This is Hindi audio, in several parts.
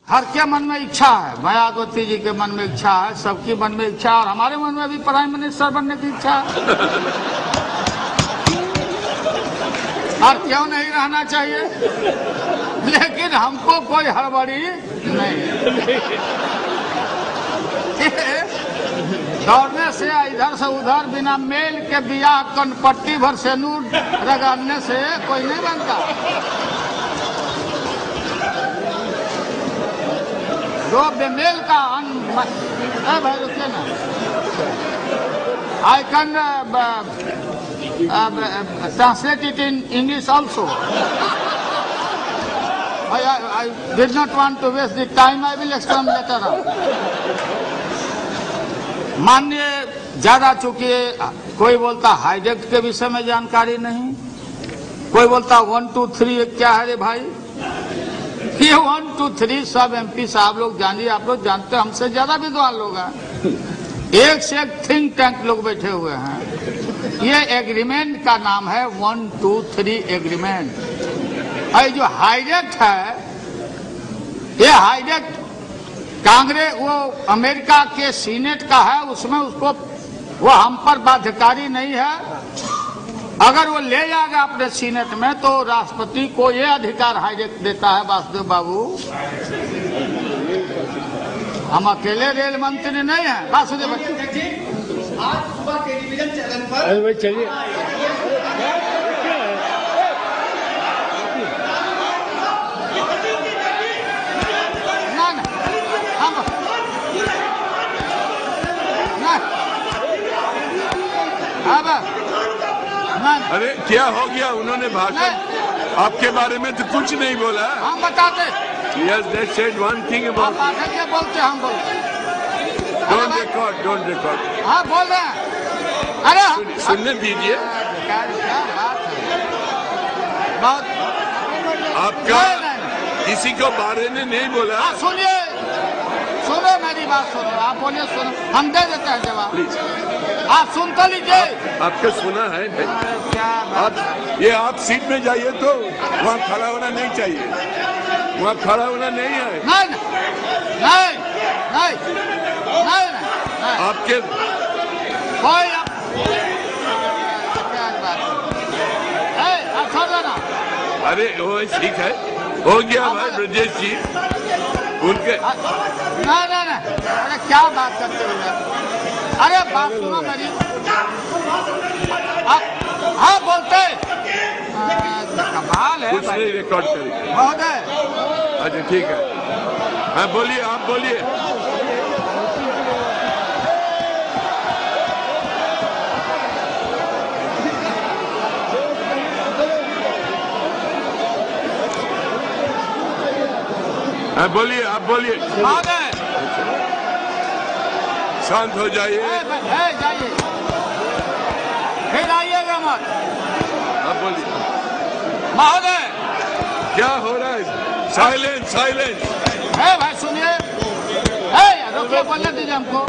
हर के मन में इच्छा है, मायावती जी के मन में इच्छा है, सबकी मन में इच्छा है, और हमारे मन में भी प्राइम मिनिस्टर बनने की इच्छा है। और क्यों नहीं रहना चाहिए, लेकिन हमको कोई हड़बड़ी नहीं। दौड़ने से इधर से उधर बिना मेल के बियाह कनपट्टी भर से नूर रगड़ने से कोई नहीं बनता। दो बेमेल का भाई रुके ना, I can translate it in English also. I did not want to waste the time. I will explain later on. माननीय ज्यादा चूंकि कोई बोलता हाईजेक्ट के विषय में जानकारी नहीं, कोई बोलता 1 2 3 क्या है रे भाई। ये 1 2 3 सब एमपी साहब लोग जानिए, आप लोग जानते हैं, हमसे ज्यादा विद्वान लोग हैं, एक से एक थिंक टैंक लोग बैठे हुए हैं। ये एग्रीमेंट का नाम है 1 2 3 एग्रीमेंट। और जो हाईजेक्ट है, ये हाईजेक्ट कांग्रेस वो अमेरिका के सीनेट का है, उसमें उसको वो हम पर बाध्यकारी नहीं है। अगर वो ले जाएगा अपने सीनेट में तो राष्ट्रपति को ये अधिकार हाईजेक्ट देता है। वासुदेव बाबू, हम अकेले रेल मंत्री नहीं है। वासुदेव आज सुबह टेलीविजन चैनल पर चलिए अरे क्या हो गया, उन्होंने भाषण आपके बारे में तो कुछ नहीं बोला। हम बताते। Yes, they said one thing about. आप क्या बोलते, हम बोलते। Don't record, don't record. हाँ बोल रहे हैं। अरे सुनने दीजिए। क्या बात है, बहुत आपका किसी को बारे में नहीं बोला। सुनिए, सुनो मेरी बात सुनो, आप बोलिए, सुनो, हम दे देते हैं जवाब। प्लीज आप सुन तो लीजिए। आपका सुना है। क्या आप ये आप सीट में जाइए तो वहाँ खड़ा होना नहीं चाहिए, वहाँ खड़ा होना नहीं है। नहीं नहीं नहीं नहीं नहीं आपके कोई क्या बात है, आप छोड़ देना। अरे वो ठीक है, हो गया भाई ब्रजेश जी उनके। नहीं नहीं नहीं, अरे क्या बात करते हो, अरे बात सुनो मेरी। हाँ बोलते, कमाल है कुछ भाई, नहीं रिकॉर्ड करिए। बहुत है। अच्छा ठीक है, हाँ बोलिए, आप बोलिए। हाँ बोलिए, आप बोलिए। महोदय शांत हो जाइए। जाइए, फिर आइएगा मत। आप बोलिए। महोदय क्या हो रहा है? Silence silence. है भाई, सुनिए, रोकिए, बोलने दीजिए हमको।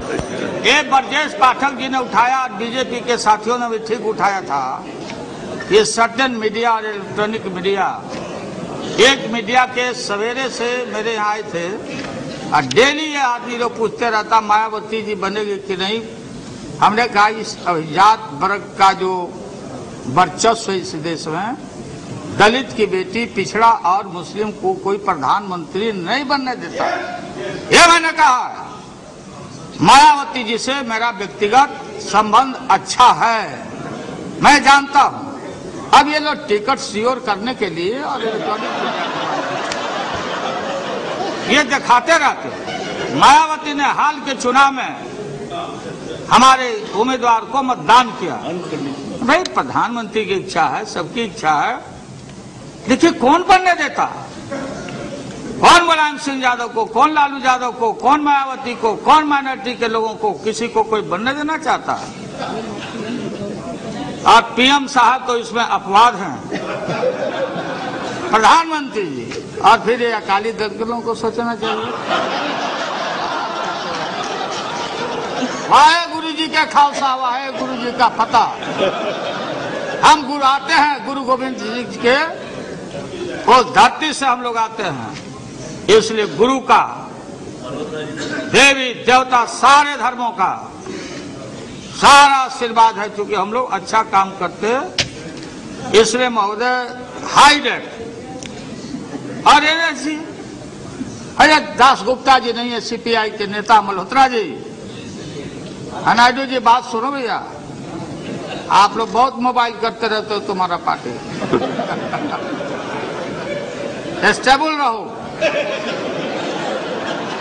ये ब्रजेश पाठक जी ने उठाया, बीजेपी के साथियों ने भी ठीक उठाया था। ये सर्टेन मीडिया और इलेक्ट्रॉनिक मीडिया, एक मीडिया के सवेरे से मेरे यहाँ आए थे और डेली ये आदमी लोग पूछते रहता मायावती जी बनेगी कि नहीं। हमने कहा इस अभिजात वर्ग का जो वर्चस्व है इस देश में, दलित की बेटी, पिछड़ा और मुस्लिम को कोई प्रधानमंत्री नहीं बनने देता। ये मैंने कहा। मायावती जी से मेरा व्यक्तिगत संबंध अच्छा है, मैं जानता हूं। अब ये लोग टिकट सियोर करने के लिए और ये दिखाते रहते। मायावती ने हाल के चुनाव में हमारे उम्मीदवार को मतदान किया। भाई प्रधानमंत्री की इच्छा है, सबकी इच्छा है, देखिए कौन बनने देता, कौन मुलायम सिंह यादव को, कौन लालू यादव को, कौन मायावती को, कौन माइनॉरिटी के लोगों को, किसी को कोई बनने देना चाहता है। और पीएम साहब तो इसमें अपवाद हैं, प्रधानमंत्री जी। और फिर ये अकाली दलों को सोचना चाहिए। वाहे गुरु जी के खालसा, वाहे गुरु जी का फतह। हम गुरु आते हैं, गुरु गोविंद जी के उस धरती से हम लोग आते हैं। इसलिए गुरु का, देवी देवता, सारे धर्मों का सारा आशीर्वाद है, क्योंकि हम लोग अच्छा काम करते हैं। इसलिए महोदय हाईडेक और एनएससी, अरे दास गुप्ता जी नहीं है, सीपीआई के नेता मल्होत्रा जी, नायडू जी बात सुनो भैया, आप लोग बहुत मोबाइल करते रहते हो, तुम्हारा पार्टी स्टेबल रहो।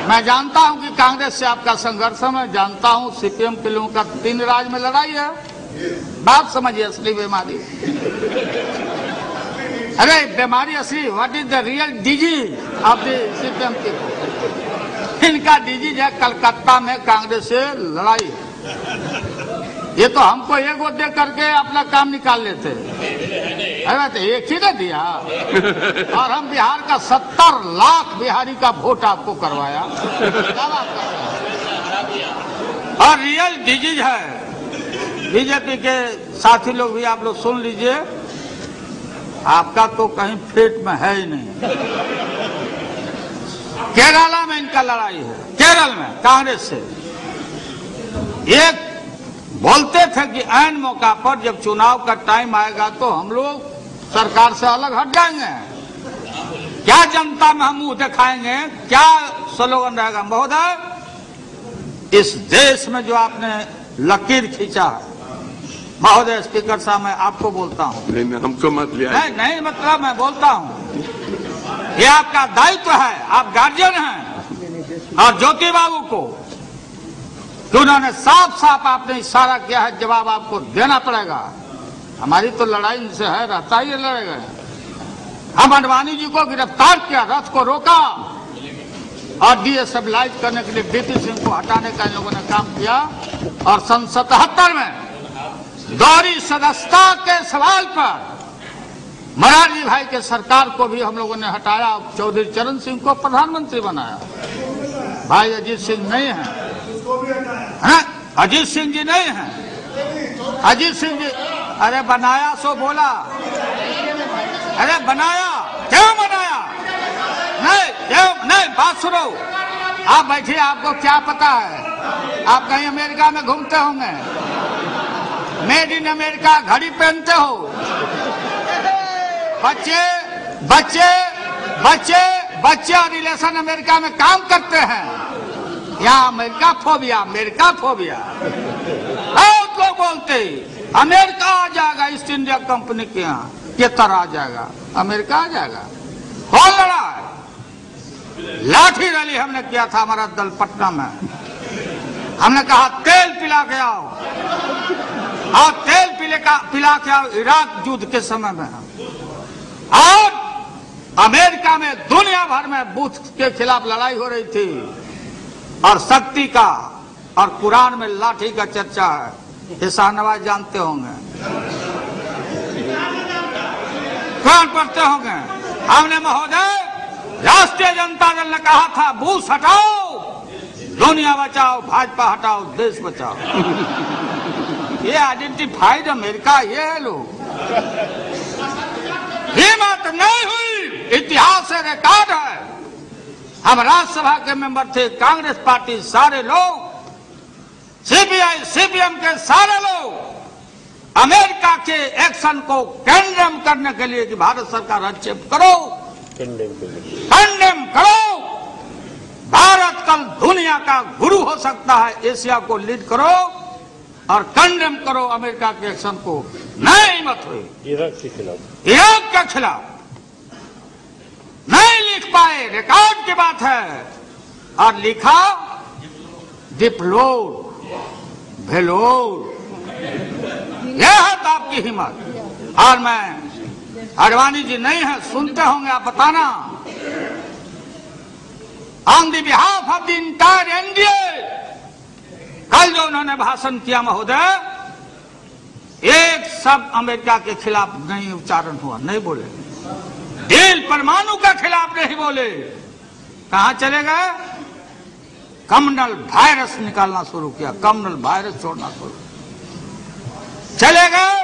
मैं जानता हूं कि कांग्रेस से आपका संघर्ष है, मैं जानता हूं सीपीएम के लोगों का 3 राज्य में लड़ाई है, बात समझिए असली बीमारी। अरे बीमारी असली, what is the real disease of the CPM people? इनका डिजीज है कलकत्ता में कांग्रेस से लड़ाई। ये तो हमको एक वोट दे करके अपना काम निकाल लेते, अरे तो एक ही ने दिया, और हम बिहार का 70 लाख बिहारी का वोट आपको करवाया। और रियल डिजीज है, बीजेपी के साथी लोग भी आप लोग सुन लीजिए, आपका तो कहीं पेट में है ही नहीं। केरला में इनका लड़ाई है, केरल में कांग्रेस से। एक बोलते थे कि ऐन मौका पर जब चुनाव का टाइम आएगा तो हम लोग सरकार से अलग हट जाएंगे, क्या जनता में हम मुंह दिखाएंगे, क्या स्लोगन रहेगा? महोदय, इस देश में जो आपने लकीर खींचा है, महोदय स्पीकर साहब मैं आपको बोलता हूं, नहीं हमको मत लिया, नहीं मतलब मैं बोलता हूं, ये आपका दायित्व है, आप गार्जियन हैं, और ज्योति बाबू को तो उन्होंने साफ साफ आपने इशारा किया है, जवाब आपको देना पड़ेगा। हमारी तो लड़ाई इनसे है, रहता ही लड़ेगा। हम अडवाणी जी को गिरफ्तार किया, रथ को रोका और डीएस्टेबलाइज करने के लिए बीपी सिंह को हटाने का इन लोगों ने काम किया। और सन 77 में दोहरी सदस्यता के सवाल पर मोरारजी भाई के सरकार को भी हम लोगों ने हटाया, चौधरी चरण सिंह को प्रधानमंत्री बनाया। भाई अजीत सिंह नहीं है, अजीत सिंह जी नहीं है, अजीत सिंह जी, अरे बनाया सो बोला, अरे बनाया, क्यों बनाया? नहीं बात सुनो, आप बैठिए, आपको क्या पता है? आप कहीं अमेरिका में घूमते होंगे, मेड इन अमेरिका घड़ी पहनते हो, बच्चे और रिलेशन अमेरिका में काम करते हैं। यहाँ अमेरिका फोबिया बहुत लोग बोलते अमेरिका आ जाएगा, ईस्ट इंडिया कंपनी के यहाँ के तरह आ जाएगा, अमेरिका आ जाएगा। कौन लड़ा है? लाठी रैली हमने किया था, हमारा दल पटना में, हमने कहा तेल पिला के आओ, और तेल पिला के आओ इराक युद्ध के समय में। और अमेरिका में दुनिया भर में बुश के खिलाफ लड़ाई हो रही थी, और शक्ति का और कुरान में लाठी का चर्चा है, ये शाहनवाज जानते होंगे, कुरान पढ़ते होंगे। हमने महोदय, राष्ट्रीय जनता दल ने कहा था बुश हटाओ, दुनिया बचाओ, भाजपा हटाओ, देश बचाओ। ये आइडेंटिफाइड अमेरिका, ये है लोग। हिम्मत नहीं हुई, इतिहास से रिकॉर्ड है। हम राज्यसभा के मेंबर थे, कांग्रेस पार्टी सारे लोग, सीपीआई सीपीएम के सारे लोग अमेरिका के एक्शन को कंडेम करने के लिए कि भारत सरकार हस्तक्षेप करो, कंडेम करो। भारत कल दुनिया का गुरु हो सकता है, एशिया को लीड करो और कंडेम करो अमेरिका के एक्शन को। नहीं मत हुई इराक के खिलाफ नहीं लिख पाए, रिकॉर्ड की बात है, और लिखा डिप्लोर भेलोर। यह है तो आपकी हिम्मत। और मैं, अडवाणी जी नहीं है, सुनते होंगे, आप बताना। On the behalf of the entire NDA, कल जो उन्होंने भाषण किया महोदय, एक शब्द अमेरिका के खिलाफ नहीं उच्चारण हुआ, नहीं बोले। डील परमाणु के खिलाफ नहीं बोले। कहां चले गए? कम्युनल वायरस निकालना शुरू किया, कम्युनल वायरस छोड़ना शुरू चले गए।